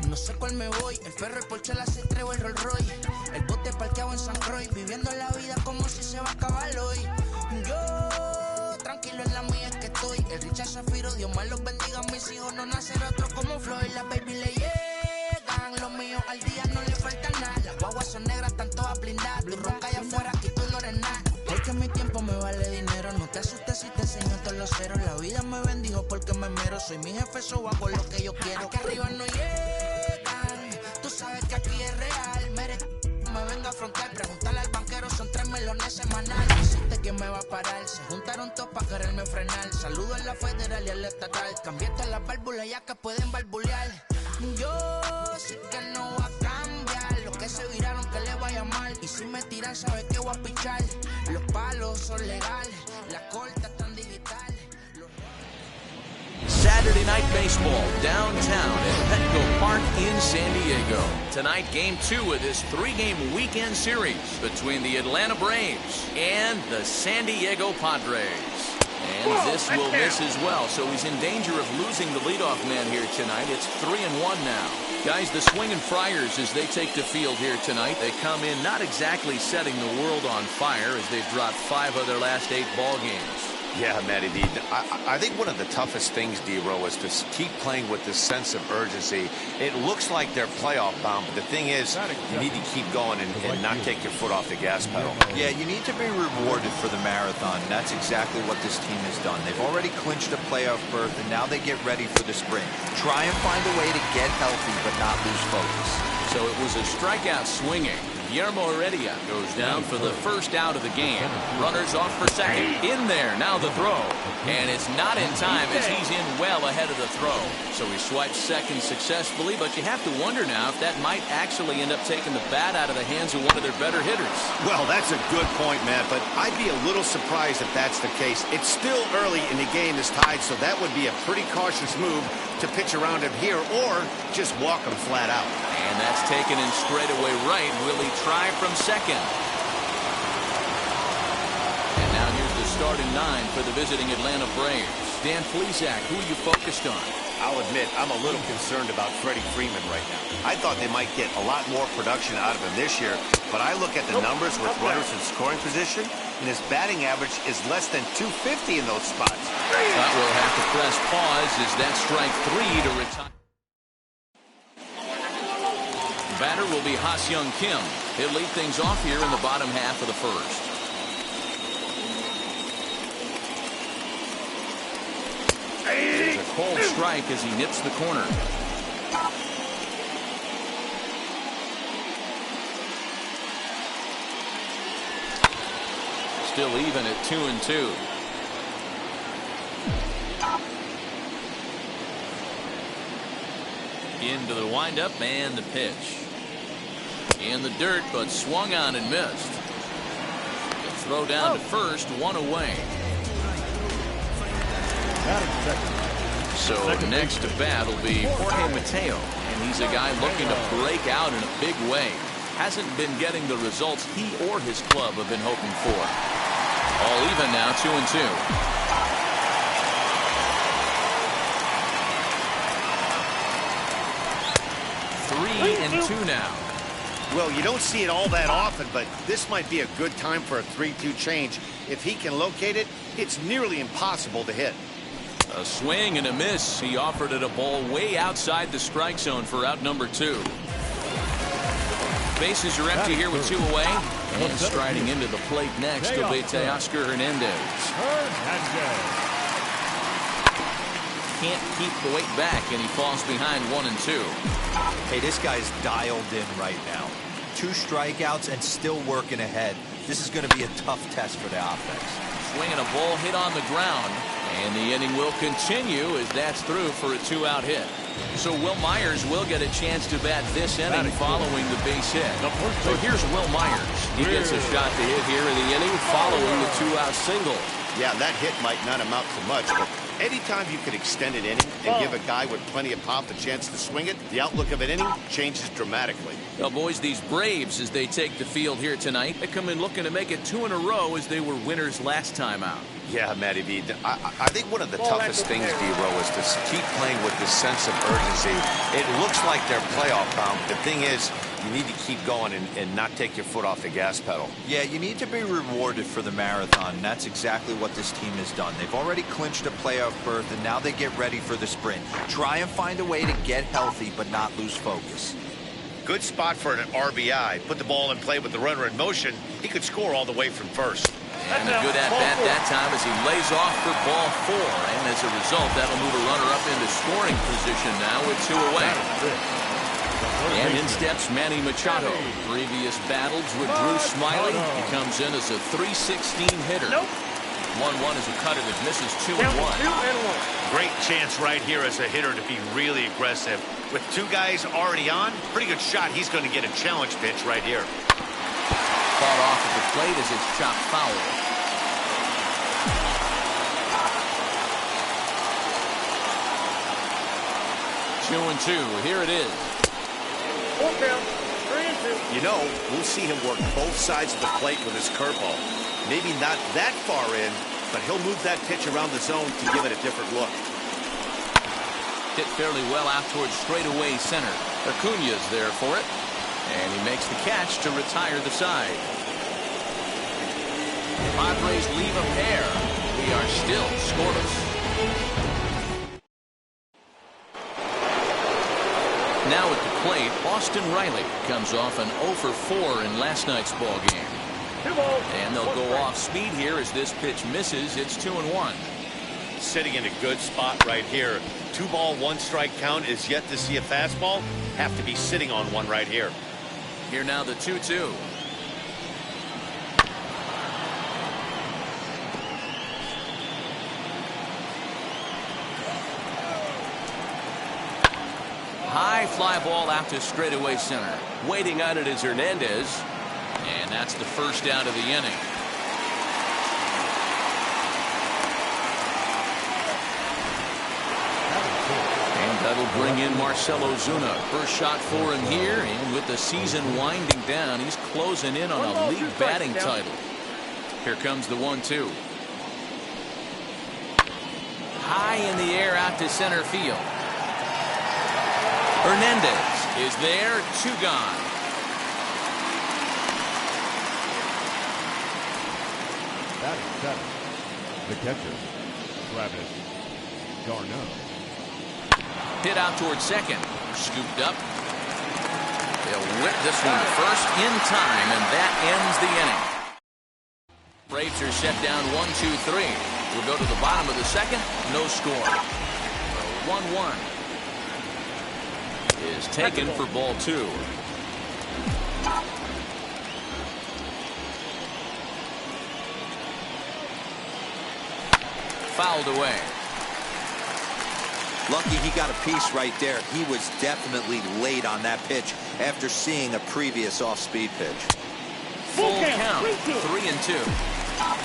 No sé cuál me voy, el ferro, el Porsche, la C3 o el Rolls Royce. El bote parqueado en San Croix, viviendo la vida como si se va a acabar hoy. Yo, tranquilo en la mía es que estoy. El Richard Zafiro, Dios más los bendiga, mis hijos no nacerán otro como Floyd. Las baby le llegan, los míos al día no le falta nada. Las guaguas son negras, están todas blindadas. Tu ronca allá afuera, aquí tú no eres nada. Es que mi tiempo me vale dinero, no te asustes si te enseño todos los ceros. La vida me bendijo porque me mero, soy mi jefe, so hago lo que yo quiero. Acá arriba no llegan, tú sabes que aquí es real. Me vengo a afrontar, preguntarle al banquero, son 3 melones semanales. Existe quien me va a parar, se juntaron todos para quererme frenar. Saludo en la federal y en la estatal, cambié todas las válvulas ya que pueden barbulear. Yo sé que no va a cambiar, los que se viraron que le vaya mal. Y si me tiran sabes que voy a pichar, los palos son legales, la corta tan digital. Saturday Night Baseball downtown at Petco Park in San Diego. Tonight, Game 2 of this 3-game weekend series between the Atlanta Braves and the San Diego Padres. And this will miss as well, so he's in danger of losing the leadoff man here tonight. It's 3-1 now. Guys, the Swingin' Friars, as they take the field here tonight, they come in not exactly setting the world on fire as they've dropped 5 of their last 8 ball games. Yeah, Matty D. I think one of the toughest things, D-Row, is to keep playing with this sense of urgency. It looks like they're playoff bound, but the thing is, you need to keep going and not take your foot off the gas pedal. Yeah, you need to be rewarded for the marathon. That's exactly what this team has done. They've already clinched a playoff berth, and now they get ready for the spring. Try and find a way to get healthy, but not lose focus. So it was a strikeout swinging. Guillermo Heredia goes down for the first out of the game. Runners off for second. In there, now the throw. And it's not in time as he's in well ahead of the throw. So he swipes second successfully, but you have to wonder now if that might actually end up taking the bat out of the hands of one of their better hitters. Well, that's a good point, Matt, but I'd be a little surprised if that's the case. It's still early in the game is tied, so that would be a pretty cautious move to pitch around him here or just walk him flat out. And that's taken in straightaway right. Will he try from second? And now here's the starting 9 for the visiting Atlanta Braves. Dan Plesac, who are you focused on? I'll admit, I'm a little concerned about Freddie Freeman right now. I thought they might get a lot more production out of him this year, but I look at the numbers with runners in scoring position, and his batting average is less than .250 in those spots. But we'll have to press pause as that's strike 3 to retire. Batter will be Ha-Seong Kim. He'll lead things off here in the bottom half of the first. It's a cold strike as he nips the corner. Still even at 2-2. Into the windup and the pitch. In the dirt, but swung on and missed. The throw down to first, 1 away. So next to bat will be Jorge Mateo, and he's a guy looking to break out in a big way. Hasn't been getting the results he or his club have been hoping for. All even now, 2-2. 3-2 now. Well, you don't see it all that often, but this might be a good time for a 3-2 change. If he can locate it, it's nearly impossible to hit. A swing and a miss. He offered it a ball way outside the strike zone for out number 2. Bases are empty here with 2 away. And striding into the plate next will be Teoscar Hernandez. Can't keep the weight back, and he falls behind 1-2. Hey, this guy's dialed in right now. 2 strikeouts and still working ahead. This is going to be a tough test for the offense. Swinging a ball hit on the ground, and the inning will continue as that's through for a 2-out hit. So Will Myers will get a chance to bat this inning following the base hit. So here's Will Myers. He gets a shot to hit here in the inning following the two-out single. Yeah, that hit might not amount to much, but anytime you can extend an inning and give a guy with plenty of pop a chance to swing it, the outlook of an inning changes dramatically. Well, boys, these Braves, as they take the field here tonight, they come in looking to make it 2 in a row as they were winners last time out. Yeah, Matty V. I think one of the toughest things, D-Row, is to keep playing with this sense of urgency. It looks like they're playoff bound. The thing is, you need to keep going and not take your foot off the gas pedal. Yeah, you need to be rewarded for the marathon. That's exactly what this team has done. They've already clinched a playoff berth, and now they get ready for the sprint. Try and find a way to get healthy, but not lose focus. Good spot for an RBI. Put the ball in play with the runner in motion. He could score all the way from first. And a good at-bat that time as he lays off for ball 4. And as a result, that'll move a runner up into scoring position now with 2 away. And in steps Manny Machado. Previous battles with Drew Smyly. He comes in as a .316 hitter. 1-1 is a cutter that misses 2-1. Great chance right here as a hitter to be really aggressive. With 2 guys already on, pretty good shot. He's going to get a challenge pitch right here. Ball off at the plate as it's chopped foul. Two and 2. Here it is. You know, we'll see him work both sides of the plate with his curveball. Maybe not that far in, but he'll move that pitch around the zone to give it a different look. Hit fairly well out towards straightaway center. Acuña's there for it. And he makes the catch to retire the side. Padres leave a pair. We are still scoreless. Now at the plate, Austin Riley comes off an 0 for 4 in last night's ball game. And they'll go off speed here as this pitch misses. It's 2-1. Sitting in a good spot right here. 2 ball, 1 strike count is yet to see a fastball. Have to be sitting on one right here. Here now the 2-2. High fly ball out to straightaway center. Waiting on it is Hernandez. And that's the first out of the inning. And that'll bring in Marcell Ozuna. First shot for him here, and with the season winding down, he's closing in on a league batting title. Here comes the 1-2. High in the air out to center field. Hernandez is there, 2 gone. Batting seven, the catcher, Travis d'Arnaud. Hit out towards second. Scooped up. They'll whip this one to first in time, and that ends the inning. Braves are set down 1-2-3. We'll go to the bottom of the second. No score. 1-1 is taken for ball 2. Fouled away. Lucky he got a piece right there. He was definitely late on that pitch after seeing a previous off-speed pitch. Full count, 3-2.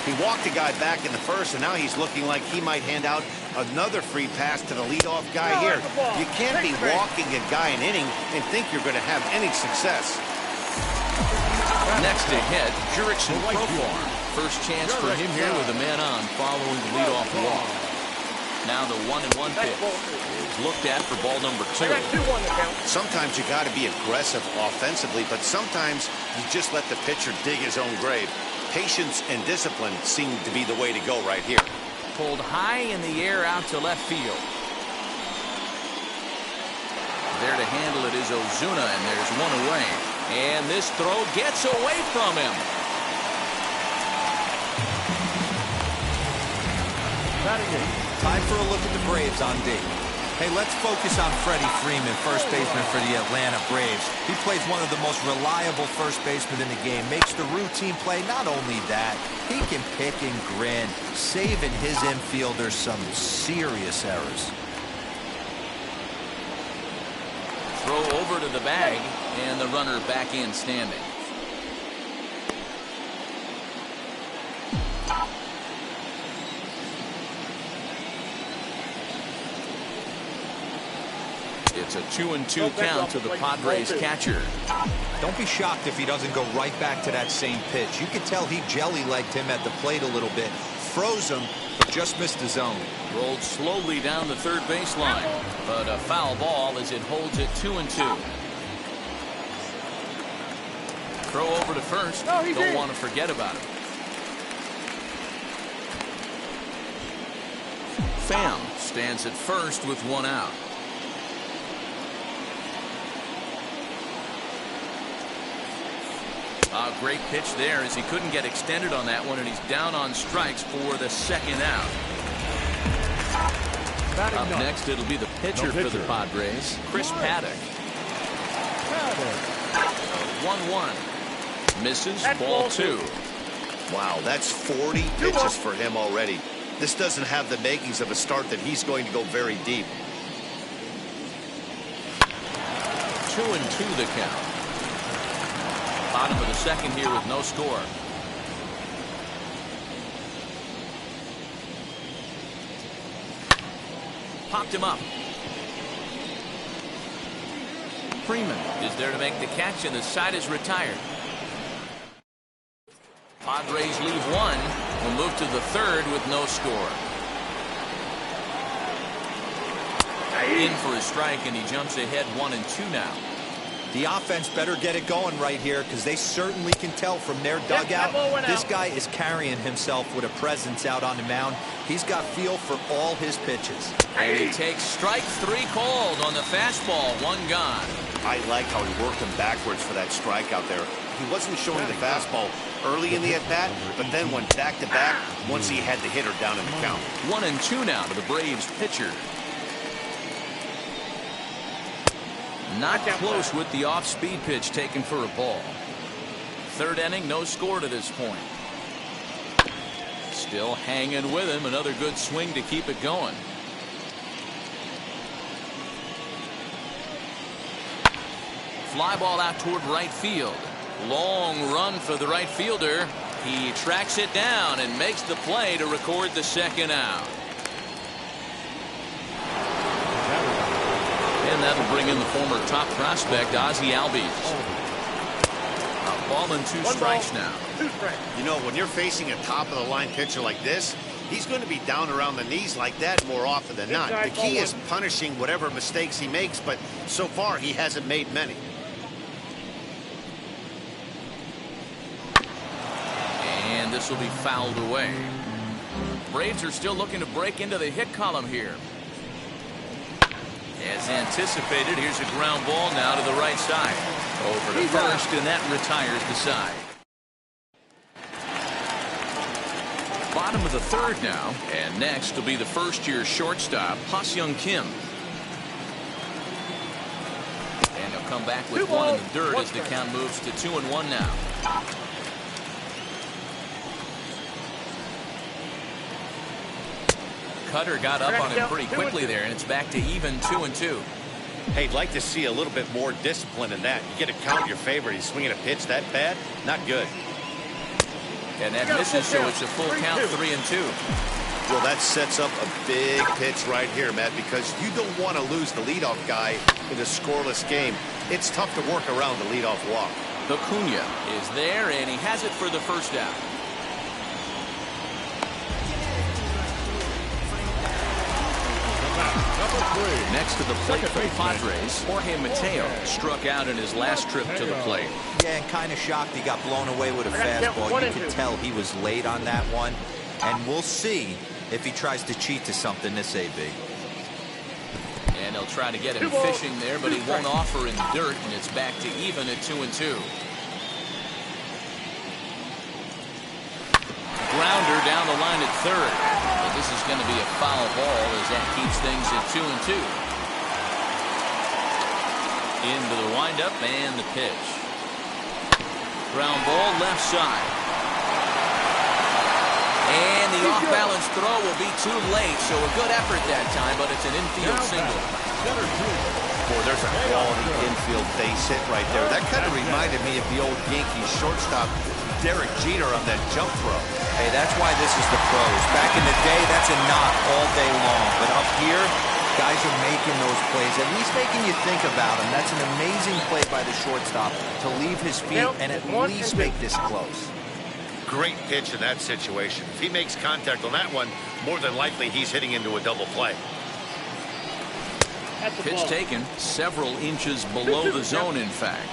He walked a guy back in the first, and now he's looking like he might hand out another free pass to the leadoff guy here. You can't be walking a guy an inning and think you're going to have any success. Next to hit, Jurickson Profar. First chance for him here with a man on following the leadoff walk. Now the 1-1 pitch is looked at for ball number 2. Sometimes you got to be aggressive offensively, but sometimes you just let the pitcher dig his own grave. Patience and discipline seem to be the way to go right here. Pulled high in the air out to left field. There to handle it is Ozuna, and there's 1 away. And this throw gets away from him. Time for a look at the Braves on D. Hey, let's focus on Freddie Freeman, first baseman for the Atlanta Braves. He plays one of the most reliable first basemen in the game, makes the routine play. Not only that, he can pick and grin, saving his infielders some serious errors. Throw over to the bag, and the runner back in standing. It's a 2-2 count to the Padres catcher. Don't be shocked if he doesn't go right back to that same pitch. You could tell he jelly-legged him at the plate a little bit, froze him, but just missed the zone. Rolled slowly down the third baseline, but a foul ball as it holds it 2-2. Throw over to first. Don't want to forget about it. Pham stands at first with one out. A great pitch there as he couldn't get extended on that one, and he's down on strikes for the second out. Up next, it'll be the pitcher for the Padres, Chris Paddack. 1-1. Misses, ball 2. Wow, that's 40 pitches for him already. This doesn't have the makings of a start that he's going to go very deep. 2-2 the count. Bottom of the second here with no score. Popped him up. Freeman is there to make the catch, and the side is retired. Padres leave one. Will move to the third with no score. In for a strike, and he jumps ahead 1-2 now. The offense better get it going right here, because they certainly can tell from their dugout this guy is carrying himself with a presence out on the mound. He's got feel for all his pitches. And he takes strike 3 called on the fastball. 1 gone. I like how he worked him backwards for that strike out there. He wasn't showing the fastball early in the at-bat, but then went back-to-back once he had the hitter down in the count. 1-2 now to the Braves pitcher. Not close with the off-speed pitch taken for a ball. Third inning, no score to this point. Still hanging with him. Another good swing to keep it going. Fly ball out toward right field. Long run for the right fielder. He tracks it down and makes the play to record the second out. And that'll bring in the former top prospect, Ozzie Albies. A ball and 2 strikes now. You know, when you're facing a top-of-the-line pitcher like this, he's going to be down around the knees like that more often than not. The key is punishing whatever mistakes he makes, but so far he hasn't made many. And this will be fouled away. Braves are still looking to break into the hit column here. As anticipated, here's a ground ball now to the right side. Over to first, and that retires the side. Bottom of the third now, and next will be the first-year shortstop, Ha-Seong Kim. And he'll come back with 1 in the dirt as the count moves to 2-1 now. Cutter got up on him pretty quickly there, and it's back to even 2-2. Hey, I'd like to see a little bit more discipline in that. You get a count in your favor. He's swinging a pitch that bad? Not good. And that misses, so it's a full count, 3-2. Well, that sets up a big pitch right here, Matt, because you don't want to lose the leadoff guy in a scoreless game. It's tough to work around the leadoff walk. Acuna is there, and he has it for the first out. Next to the plate for the Padres, Jorge Mateo struck out in his last trip to the plate. Yeah, and kind of shocked he got blown away with a fastball. You could tell he was late on that one. And we'll see if he tries to cheat to something this AB. And they'll try to get him fishing there, but he won't offer in the dirt, and it's back to even at 2-2. Grounder down the line at third. But this is going to be a foul ball as that keeps things at 2-2. Into the windup and the pitch. Ground ball left side. And the off-balance throw will be too late, so a good effort that time, but it's an infield single. Boy, there's a quality infield base hit right there. That kind of reminded me of the old Yankees shortstop Derek Jeter on that jump throw. Hey, that's why this is the pros. Back in the day, that's a knock all day long. But up here, guys are making those plays, at least making you think about them. That's an amazing play by the shortstop to leave his feet and at least make this close. Great pitch in that situation. If he makes contact on that one, more than likely he's hitting into a double play. Pitch taken several inches below the zone, in fact.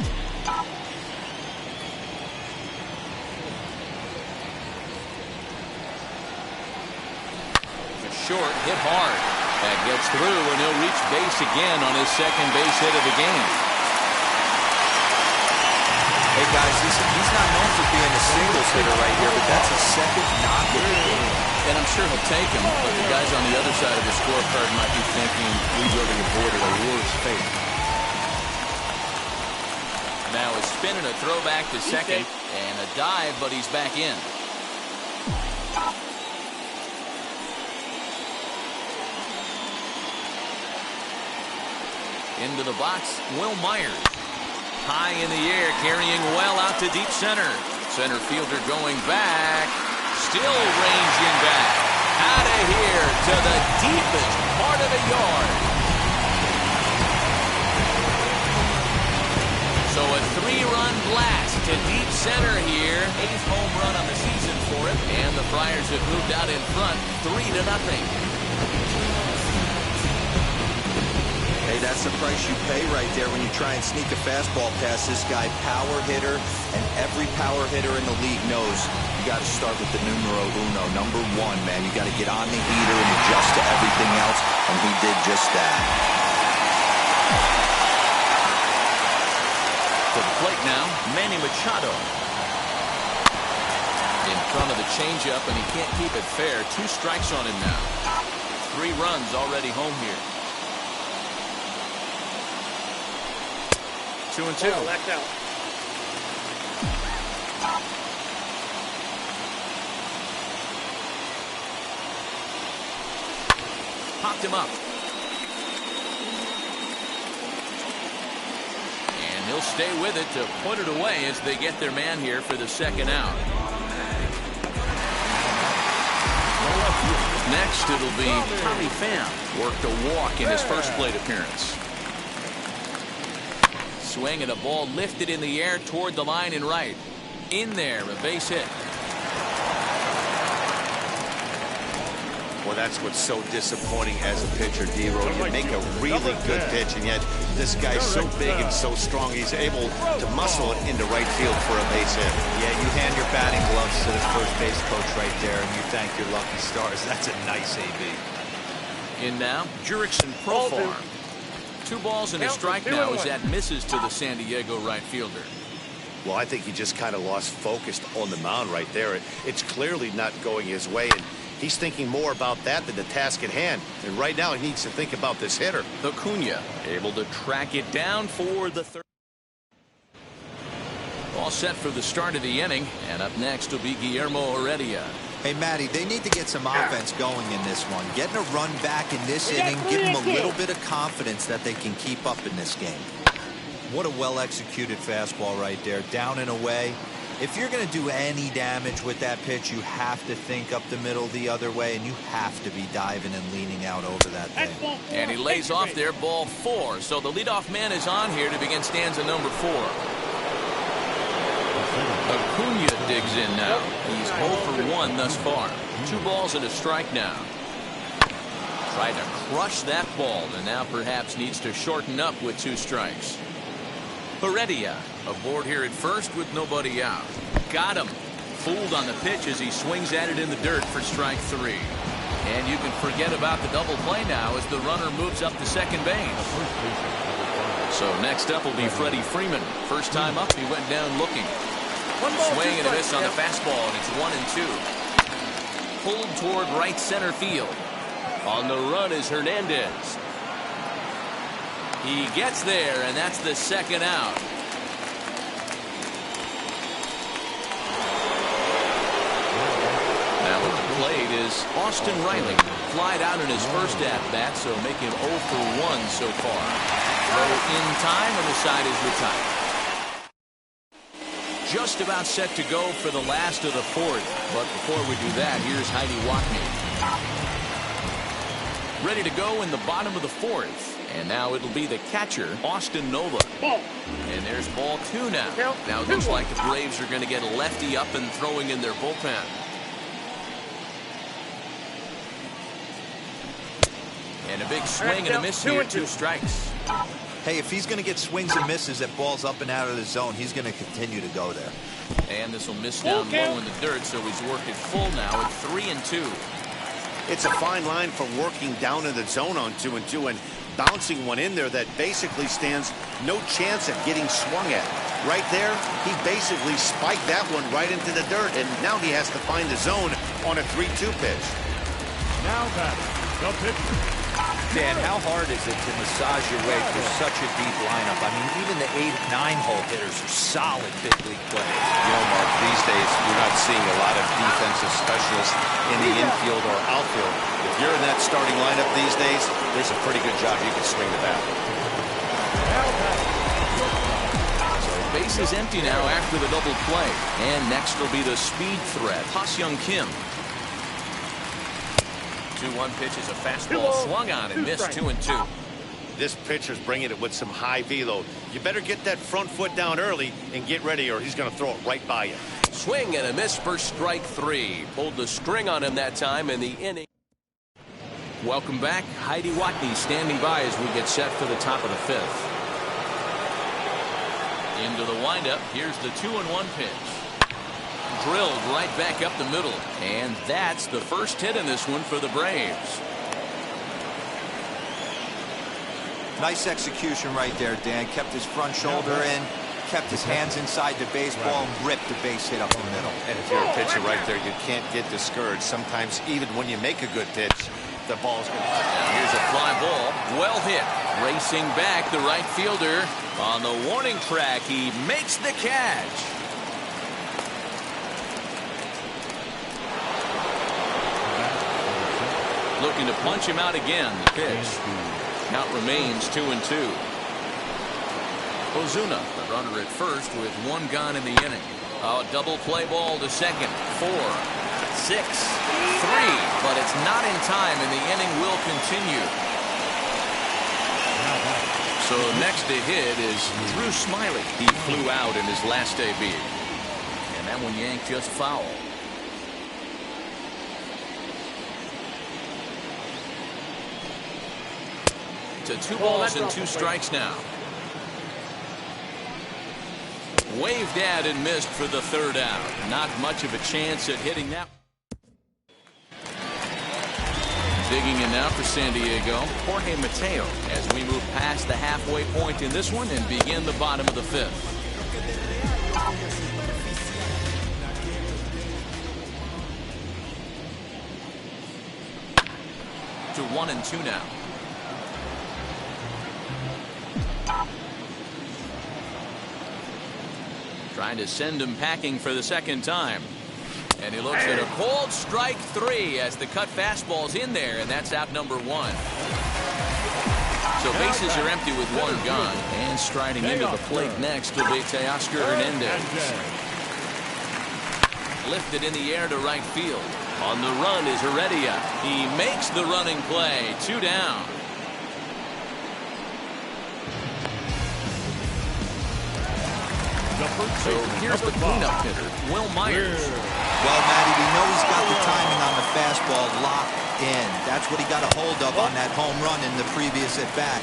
Short, hit hard. That gets through, and he'll reach base again on his second base hit of the game. Hey, guys, he's not known for being a singles hitter right here, but that's his second knock of the game. And I'm sure he'll take him, but the guys on the other side of the scorecard might be thinking we really avoided a worse fate. Now a spin and a throw back to second, and a dive, but he's back in. Into the box, Will Myers. High in the air, carrying well out to deep center. Center fielder going back. Still ranging back. Out of here to the deepest part of the yard. So a 3-run blast to deep center here. 8th home run on the season for him. And the Friars have moved out in front 3-0. Hey, that's the price you pay right there when you try and sneak a fastball past this guy. Power hitter, and every power hitter in the league knows you got to start with the numero uno, number 1, man. You got to get on the heater and adjust to everything else, and he did just that. To the plate now, Manny Machado. In front of the changeup, and he can't keep it fair. 2 strikes on him now. 3 runs already home here. 2-2. Popped him up. And he'll stay with it to put it away as they get their man here for the second out. Next, it'll be Tommy Pham. Worked a walk in his first plate appearance. Swing and a ball lifted in the air toward the line and right. In there, a base hit. Well, that's what's so disappointing as a pitcher, D-Roll. You make a really good pitch, and yet this guy's so big and so strong, he's able to muscle it into right field for a base hit. Yeah, you hand your batting gloves to the first base coach right there, and you thank your lucky stars. That's a nice AB. In now, Jurickson Profar. 2 balls and a strike now as that misses to the San Diego right fielder. Well, I think he just kind of lost focus on the mound right there. It's clearly not going his way, and he's thinking more about that than the task at hand. And right now, he needs to think about this hitter. Acuna able to track it down for the third. All set for the start of the inning, and up next will be Guillermo Heredia. Hey, Matty, they need to get some offense going in this one. Getting a run back in this inning, give them a little bit of confidence that they can keep up in this game. What a well-executed fastball right there, down and away. If you're going to do any damage with that pitch, you have to think up the middle the other way, and you have to be diving and leaning out over that thing. And he lays off there, ball 4. So the leadoff man is on here to begin stanza number 4. Acuna digs in now. He's 0 for 1 thus far. 2 balls and a strike now. Tried to crush that ball, and now perhaps needs to shorten up with 2 strikes. Heredia aboard here at first with nobody out. Got him. Fooled on the pitch as he swings at it in the dirt for strike 3. And you can forget about the double play now as the runner moves up to second base. So next up will be Freddie Freeman. First time up, he went down looking. Swing and a miss on the fastball, and it's 1-2. Pulled toward right center field. On the run is Hernandez. He gets there, and that's the second out. Now with the plate is Austin Riley. Flied out in his first at-bat, so make him 0 for 1 so far. Throw in time, and the side is retired. Just about set to go for the last of the fourth. But before we do that, here's Heidi Watney. Ready to go in the bottom of the fourth. And now it'll be the catcher, Austin Nova. And there's ball 2 now. Now it looks like the Braves are going to get a lefty up and throwing in their bullpen. And a big swing and a miss here, 2 strikes. Hey, if he's going to get swings and misses at balls up and out of the zone, he's going to continue to go there. And this will miss down low in the dirt, so he's working full now at 3-2. It's a fine line for working down in the zone on 2-2 and bouncing one in there that basically stands no chance of getting swung at. Right there, he basically spiked that one right into the dirt, and now he has to find the zone on a 3-2 pitch. Now back, the pitcher. Dan, how hard is it to massage your way through such a deep lineup? I mean, even the 8-9 hole hitters are solid big league players. You know, Mark, these days you're not seeing a lot of defensive specialists in the infield or outfield. If you're in that starting lineup these days, there's a pretty good job you can swing the bat. So base is empty now after the double play. And next will be the speed threat, Ha-Seong Kim. 2-1 pitch is a fastball swung on and missed 2-2. This pitcher's bringing it with some high velo. You better get that front foot down early and get ready, or he's going to throw it right by you. Swing and a miss for strike 3. Pulled the string on him that time in the inning. Welcome back. Heidi Watney standing by as we get set for the top of the 5th. Into the windup. Here's the 2-1 pitch. Drilled right back up the middle. And that's the first hit in this one for the Braves. Nice execution right there, Dan. Kept his front shoulder in, kept his hands inside the baseball, and ripped the base hit up the middle. And if you're a pitcher right there, you can't get discouraged. Sometimes even when you make a good pitch, the ball's going to... Here's a fly ball. Well hit. Racing back, the right fielder on the warning track. He makes the catch. Looking to punch him out again. The pitch. Count remains 2-2. Ozuna, the runner at first with 1 gone in the inning. A double play ball to second. 4, 6, 3. But it's not in time, and the inning will continue. So next to hit is Drew Smyly. He flew out in his last debut. And that one yanked just foul. To 2 balls and 2 strikes now. Waved at and missed for the 3rd out. Not much of a chance at hitting that. Digging in now for San Diego, Jorge Mateo, as we move past the halfway point in this one and begin the bottom of the 5th. To 1-2 now. Trying to send him packing for the 2nd time. And he looks at a cold strike 3 as the cut fastball's in there, and that's out number 1. So bases are empty with 1 gone. And striding into the plate next will be Teoscar Hernandez. Lifted in the air to right field. On the run is Heredia. He makes the running play. 2 down. So here's the cleanup hitter, Will Myers. Well, Matty, we know he's got the timing on the fastball locked in. That's what he got a hold of on that home run in the previous at-bat.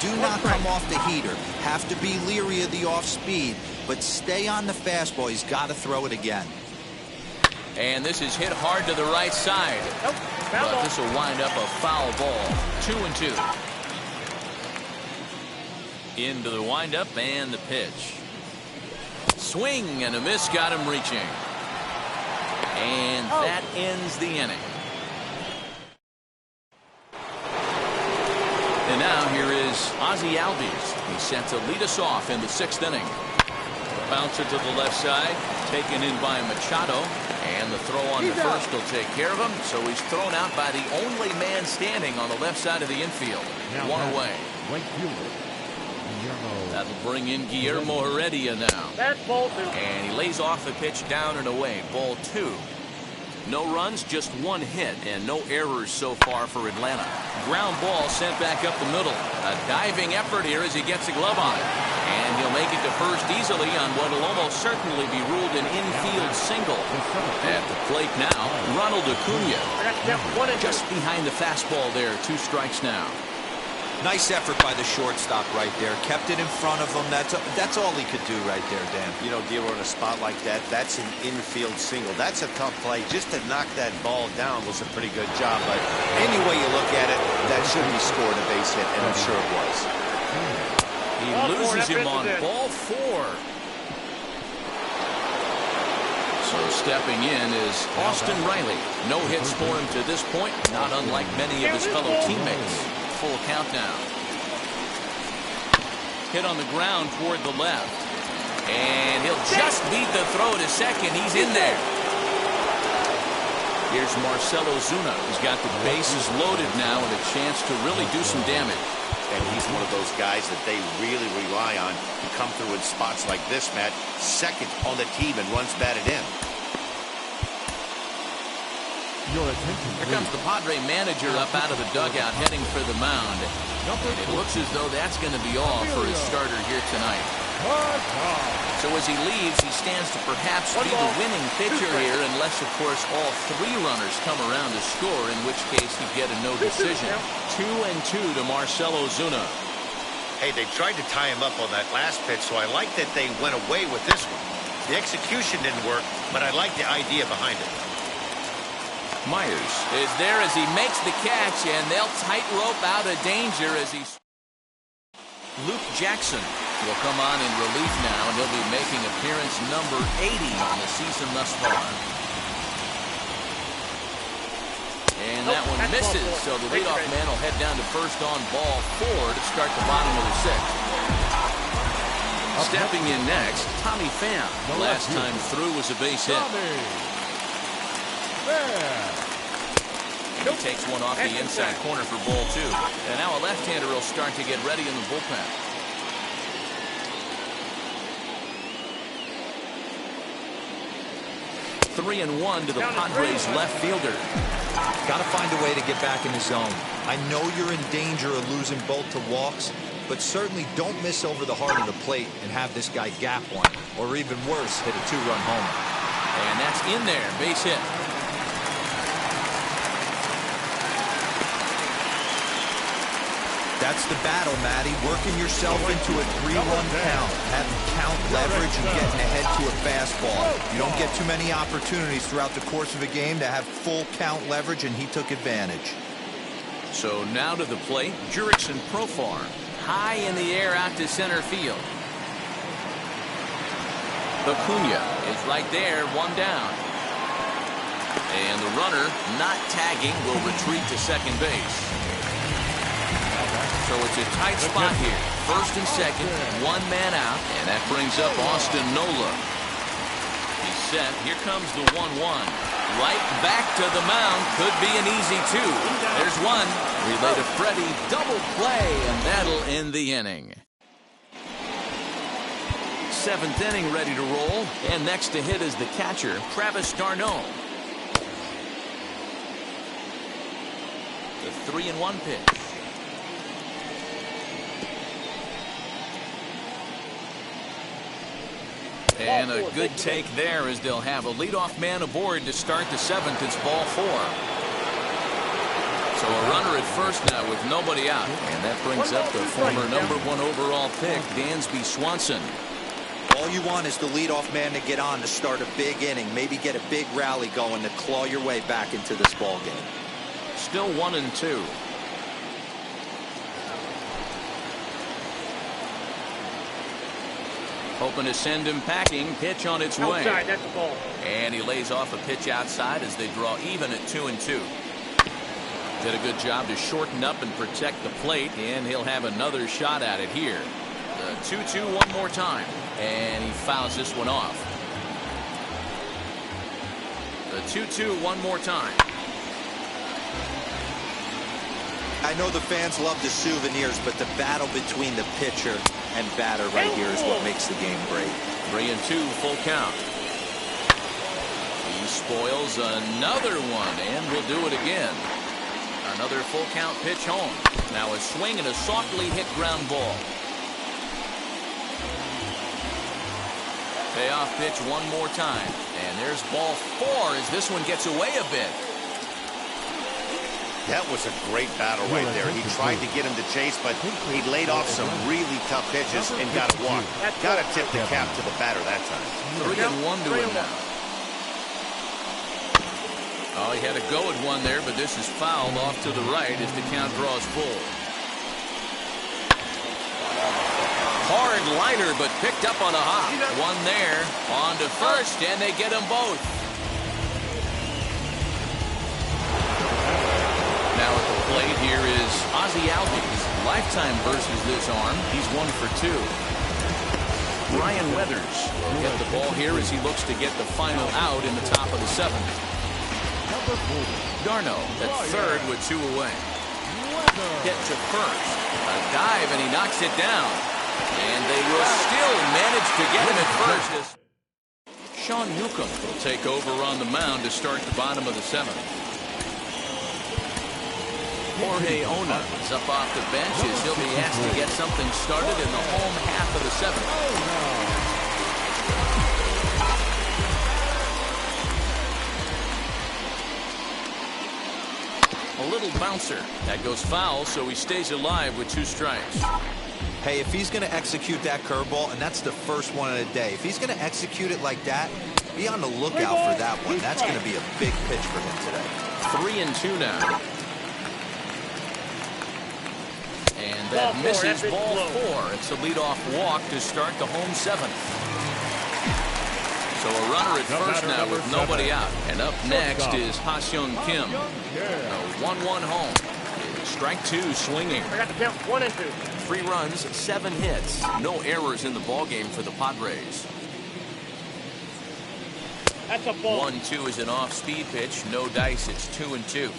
You do not come off the heater. Have to be leery of the off-speed, but stay on the fastball. He's got to throw it again. And this is hit hard to the right side. But this will wind up a foul ball. 2-2. Into the windup and the pitch. Swing and a miss got him reaching. And that ends the inning. And now here is Ozzie Albies. He's set to lead us off in the 6th inning. Bouncer to the left side, taken in by Machado. And the throw on the first will take care of him, so he's thrown out by the only man standing on the left side of the infield. One away. Right fielder, Guillermo. That'll bring in Guillermo Heredia now. That's ball 2. And he lays off the pitch down and away. Ball 2. No runs, just one hit, and no errors so far for Atlanta. Ground ball sent back up the middle. A diving effort here as he gets a glove on it. And he'll make it to first easily on what will almost certainly be ruled an infield single. At the plate now, Ronald Acuna. Just behind the fastball there. 2 strikes now. Nice effort by the shortstop right there. Kept it in front of him. That's all he could do right there, Dan. You know, Guillermo, in a spot like that, that's an infield single. That's a tough play. Just to knock that ball down was a pretty good job. But any way you look at it, that should be scored a base hit, and I'm sure it was. He loses him on ball 4. So stepping in is Austin Riley. No hits for him to this point, not unlike many of his fellow teammates. Full count now. Hit on the ground toward the left. And he'll just beat the throw to second. He's in there. Here's Marcell Ozuna. He's got the bases loaded now and a chance to really do some damage. And he's one of those guys that they really rely on to come through in spots like this, Matt. Second on the team and runs batted in. Your attention, Here comes the Padre manager up out of the dugout heading for the mound. And it looks as though that's going to be all for his starter here tonight. So as he leaves, he stands to perhaps be the winning pitcher here, unless, of course, all 3 runners come around to score, in which case he'd get a no decision. 2-2 to Marcell Ozuna. Hey, they tried to tie him up on that last pitch, so I like that they went away with this one. The execution didn't work, but I like the idea behind it. Myers is there as he makes the catch, and they'll tightrope out of danger as he's... Luke Jackson will come on in relief now, and he'll be making appearance number 80 on the season thus far. And that one misses, so the leadoff man will head down to first on ball 4 to start the bottom of the 6th. Stepping in next, Tommy Pham. The last time through was a base hit. He takes one off the inside corner for ball 2. And now a left-hander will start to get ready in the bullpen. Three and 1 to the Padres left fielder. Got to find a way to get back in the zone. I know you're in danger of losing both to walks, but certainly don't miss over the heart of the plate and have this guy gap one, or even worse, hit a 2-run homer. And that's in there, base hit. That's the battle, Matty. Working yourself into a 3-run count, having count leverage and getting ahead to a fastball. You don't get too many opportunities throughout the course of a game to have full count leverage, and he took advantage. So now to the plate, Jurickson Profar. High in the air out to center field. Acuna is right there, 1 down. And the runner, not tagging, will retreat to second base. So it's a tight spot here. First and second, 1 man out, and that brings up Austin Nola. He's set. Here comes the 1-1. Right back to the mound. Could be an easy 2. There's 1. Relay to Freddie. Double play, and that'll end the inning. 7th inning ready to roll, and next to hit is the catcher, Travis d'Arnaud. The 3-1 pitch. And a good take there as they'll have a leadoff man aboard to start the 7th. It's ball 4. So a runner at first now with nobody out. And that brings up the former number 1 overall pick, Dansby Swanson. All you want is the leadoff man to get on to start a big inning. Maybe get a big rally going to claw your way back into this ball game. Still 1-2. Hoping to send him packing. Pitch on its way. Outside, that's the ball. And he lays off a pitch outside as they draw even at 2-2. Did a good job to shorten up and protect the plate, and he'll have another shot at it here. The 2-2 one more time, and he fouls this one off. The 2-2 one more time. I know the fans love the souvenirs, but the battle between the pitcher and batter right here is what makes the game great. 3-2, full count. He spoils another one, and will do it again. Another full count pitch home. Now a swing and a softly hit ground ball. Payoff pitch one more time. And there's ball 4 as this one gets away a bit. That was a great battle right there. He tried to get him to chase, but he laid off some really tough pitches and got a walk. Got to tip the cap to the batter that time. 3-1 to him now. Oh, he had a go at one there, but this is fouled off to the right as the count draws full. Hard liner, but picked up on a hop. One there, on to first, and they get them both. Now at the plate here is Ozzie Albies. Lifetime versus this arm. He's 1 for 2. Ryan Weathers will get the ball here as he looks to get the final out in the top of the 7th. Darno at third with 2 away. Get to first. A dive, and he knocks it down. And they will still manage to get him at first. Sean Newcomb will take over on the mound to start the bottom of the 7th. Jorge Ona is up off the bench as he'll be asked to get something started in the home half of the 7th. A little bouncer. That goes foul, so he stays alive with 2 strikes. Hey, if he's going to execute that curveball, and that's the first one of the day, if he's going to execute it like that, be on the lookout for that one. That's going to be a big pitch for him today. 3-2 now. And that misses ball 4. It's a leadoff walk to start the home 7th. So a runner at first now with nobody out. And up next is Ha-Seong Kim. A 1-1 home. Strike 2 swinging. I got the count 1 and 2. 3 runs, 7 hits. No errors in the ballgame for the Padres. That's a ball. 1-2 is an off-speed pitch. No dice. It's 2-2.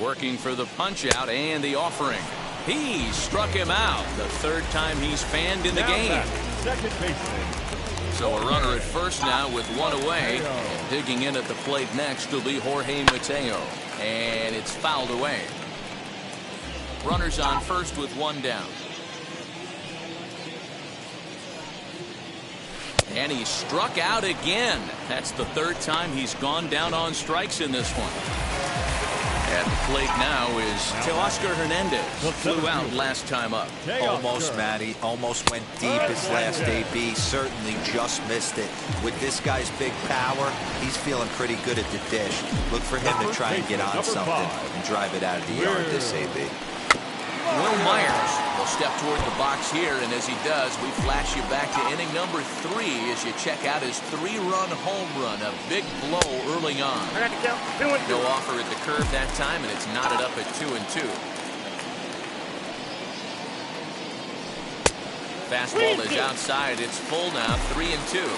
Working for the punch-out and the offering. He struck him out. The 3rd time he's fanned in the game. Second baseman. So a runner at first now with 1 away. And digging in at the plate next will be Jorge Mateo. And it's fouled away. Runners on first with 1 down. And he struck out again. That's the 3rd time he's gone down on strikes in this one. At the plate now is Teoscar Hernandez. Flew out last time up. Almost, Matty. Almost went deep his last AB. Certainly just missed it. With this guy's big power, he's feeling pretty good at the dish. Look for him to try and get on something and drive it out of the yard this AB. Will Myers will step toward the box here, and as he does, we flash you back to inning number 3 as you check out his 3-run home run. A big blow early on. I got the count 2 and 2. No offer at the curve that time, and it's knotted up at 2-2. Fastball is outside. It's full now, 3-2.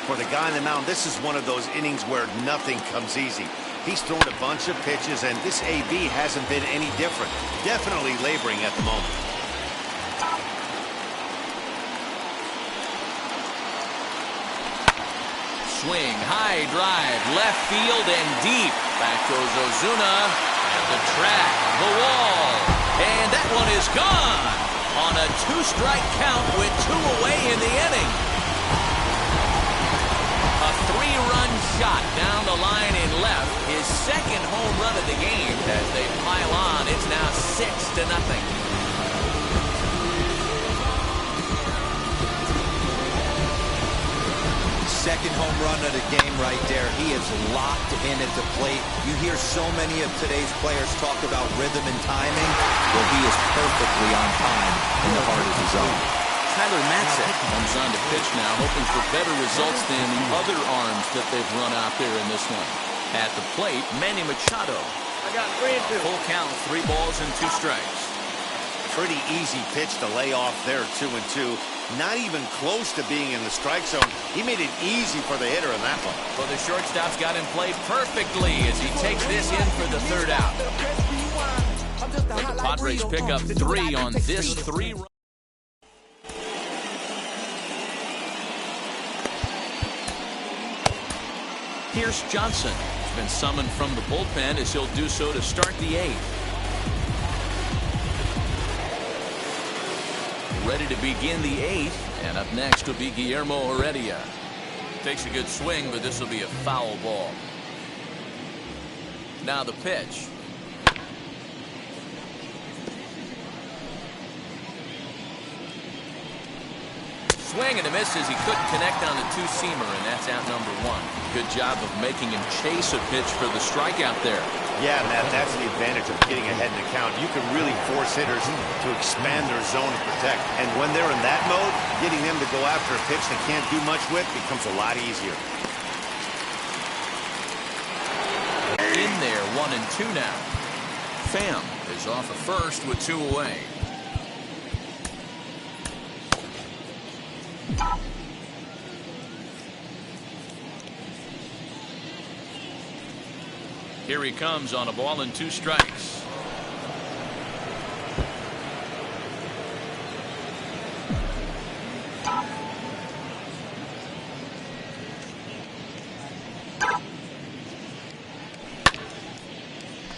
For the guy on the mound, this is one of those innings where nothing comes easy. He's thrown a bunch of pitches, and this AB hasn't been any different. Definitely laboring at the moment. Swing, high drive, left field and deep. Back goes Ozuna at the track, the wall, and that one is gone on a 2-strike count with 2 away in the inning. A 3-run shot down the line in left, his 2nd home run of the game. As they pile on, it's now 6-0. Second home run of the game right there. He is locked in at the plate. You hear so many of today's players talk about rhythm and timing. Well, he is perfectly on time in the heart of the zone. Tyler Matzek comes on to pitch now, hoping for better results than the other arms that they've run out there in this one. At the plate, Manny Machado. I got 3 and 2. Full count, 3 balls and 2 strikes. Pretty easy pitch to lay off there, 2-2. not even close to being in the strike zone. He made it easy for the hitter in that one. Well, the shortstop's got him played perfectly as he takes this in for the third out. The Padres pick up 3 on this 3-run. Pierce Johnson has been summoned from the bullpen as he'll do so to start the 8th. Ready to begin the 8th, and up next will be Guillermo Heredia. Takes a good swing, but this will be a foul ball. Now the pitch. Swing and a miss as he couldn't connect on the 2-seamer, and that's out number 1. Good job of making him chase a pitch for the strikeout there. Yeah, Matt, that's the advantage of getting ahead in the count. You can really force hitters to expand their zone and protect. And when they're in that mode, getting them to go after a pitch they can't do much with becomes a lot easier. In there, 1 and 2 now. Pham is off at first with 2 away. Here he comes on a ball and 2 strikes.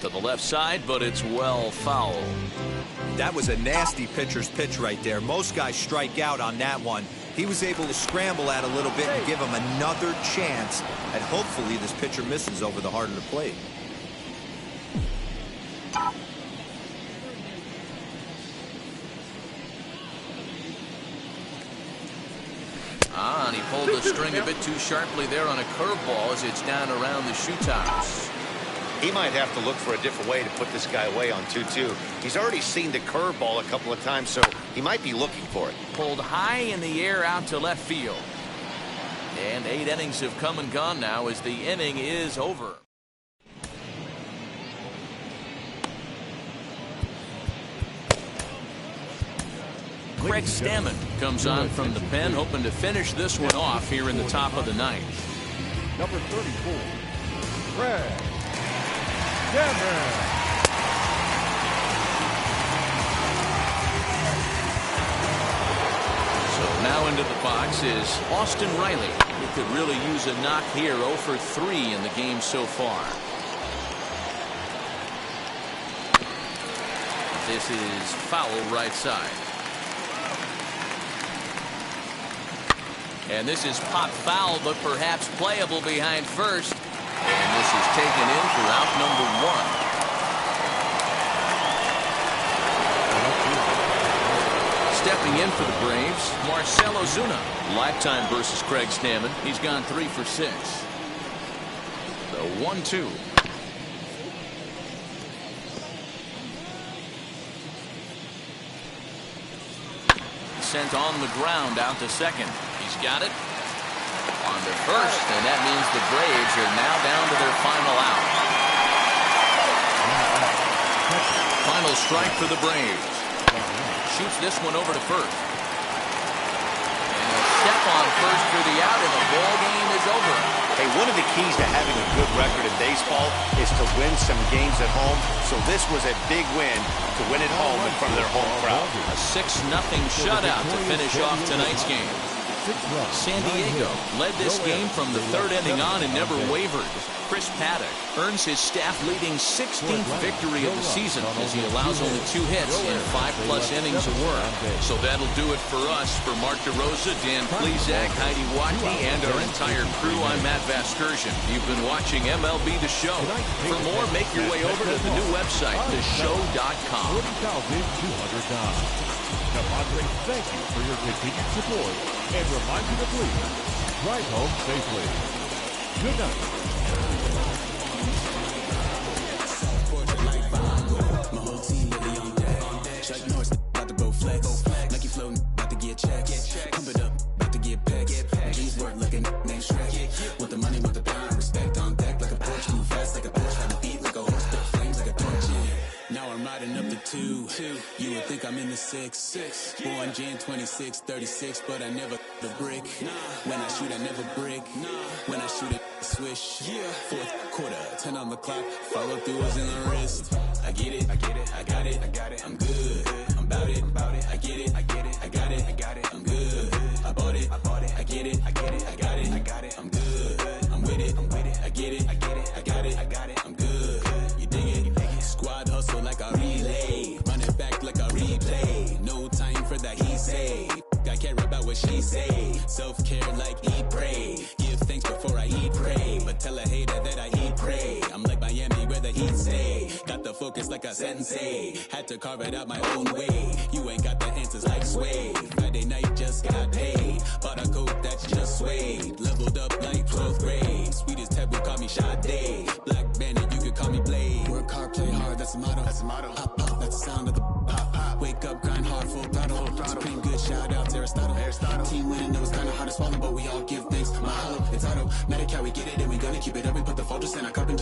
To the left side, but it's well foul. That was a nasty pitcher's pitch right there. Most guys strike out on that one. He was able to scramble at a little bit and give him another chance, and hopefully this pitcher misses over the heart of the plate. And he pulled the string a bit too sharply there on a curveball as it's down around the shoe tops. He might have to look for a different way to put this guy away on 2-2. He's already seen the curveball a couple of times, so he might be looking for it. Pulled high in the air out to left field. And 8 innings have come and gone now as the inning is over. Craig Stammen comes on from the pen, hoping to finish this one off here in the top of the 9th. Number 34, Craig Stammen. So now into the box is Austin Riley, who could really use a knock here. 0 for 3 in the game so far. This is foul right side. And this is pop foul, but perhaps playable behind first. And this is taken in for out number 1. Stepping in for the Braves, Marcell Ozuna. Lifetime versus Craig Stammen. He's gone 3 for 6. The 1-2. Sent on the ground out to second. He's got it on to first, and that means the Braves are now down to their final out. Final strike for the Braves. Shoots this one over to first. And a step on first for the out, and the ball game is over. Hey, one of the keys to having a good record in baseball is to win some games at home. So this was a big win to win at home in front of their home crowd. A 6-0 shutout to finish off tonight's game. San Diego led this game from the 3rd inning on and never wavered. Chris Paddock earns his staff-leading 16th victory of the season as he allows only 2 hits in 5+ innings of work. So that'll do it for us. For Mark DeRosa, Dan Plesac, Heidi Watney, and our entire crew, I'm Matt Vasgersian. You've been watching MLB The Show. For more, make your way over to the new website, theshow.com. Now, Padres, thank you for your continued support and remind you to please drive home safely. Good night. My whole team really on deck. Chuck Norris about to go flex. Nike flow about to get checks. Pump it up, about to get packs. My jeans work like a name Shrek. Want the money, want the power, respect on deck like a Porsche. Move fast like a Porsche, on the beat like a horse, spit flames like a torch. Now I'm riding up the 2. You would think think I'm in the six. Born Jan 26, 36, but I never the brick. When I shoot, I never brick. When I shoot it, swish. Fourth quarter, 10 on the clock. Follow through is in the wrist. I get it, I got it, I'm good. I'm about it, I get it, I got it, I'm good. I bought it, I get it, I got it, I'm good. I'm with it, I get it, I got it, I'm good. You dig it? Squad hustle like a relay. Run it back like a replay. No time for that he say. I care about what she say. Self-care like eat, pray. Give thanks before I eat, pray. But tell a hater that I eat, pray. I'm like Miami where the heat stay. Got the focus like a sensei. Had to carve it out my own way. You ain't got the answers like Sway. Friday night just got paid. Bought a coat that's just suede. Leveled up like 12th grade. Sweetest taboo, call me Sade. Black Bandit, you could call me Blade. Work hard, play hard, that's the motto. Pop, pop, that's the sound of the pop, pop. Wake up, grind hard, full throttle. Supreme good, shout out to Aristotle. Team winning, it was kinda hard to swallow, but we all give thanks. Mahalo, it's auto. Medic, how we get it, and we gonna keep it up. We put the fortress in our cup and